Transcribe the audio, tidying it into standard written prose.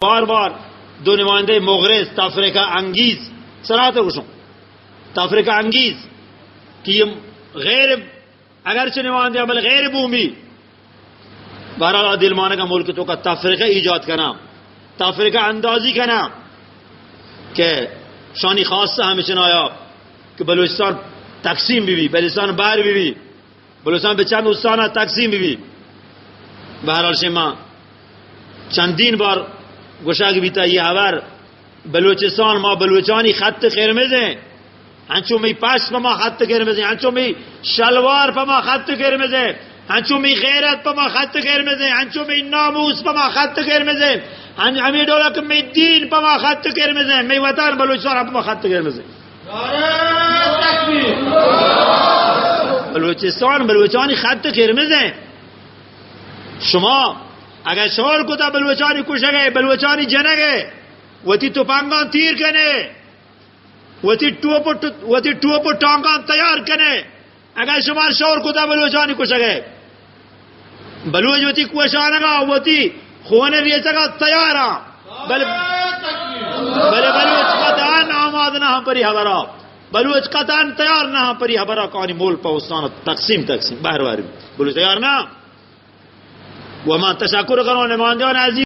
بار بار دو نماینده مغرض تفرقه انگیز صراحت گوشم تفرقه انگیز که غیر اگرچه نماینده عمل غیر بومی بہرحال دل مانے کا ملک تو کا تفرقه ایجاد کنم تفرقه اندازی کنم که شانی خاصه همیشه آیا که بلوچستان تقسیم بی بلوچستان بار بی بلوچستان به چند استان تقسیم بی بہرحال شما چندین بار گوشاگی بیتا یہ خبر بلوچستان ما بلوچانی خط قرمز ہیں ہنچو می پاس پا ما خط قرمز ہیں ہنچو می شلوار پا ما خط قرمز ہیں ہنچو می غیرت پا ما خط قرمز ہیں ہنچو می ناموس پا ما خط قرمز ہیں ہمی ڈولک می دین پا ما خط قرمز ہیں می وطن بلوچستان پا ما خط قرمز ہیں بلوچستان بلوچانی خط قرمز ہیں شما اگر شور کو تا بلوچانی کشگے بلوچانی جنگے وتی توپانگان تیر کنے وتی ٹوپ ٹانگان تیار کنے اگر شمار شور کو تا بلوچانی کشگے بلوچ وتی کوشانگا وتی خونے ریچگا تیارا بل بلوچ قطعان آماد نہ ہم پری حبرا بلوچ قطعان تیار نہ ہم پری حبرا کانی مول پاوستان تقسیم بہر بہر بلوچ تیار نہ وما تشکر کرو نمائندگان عزیز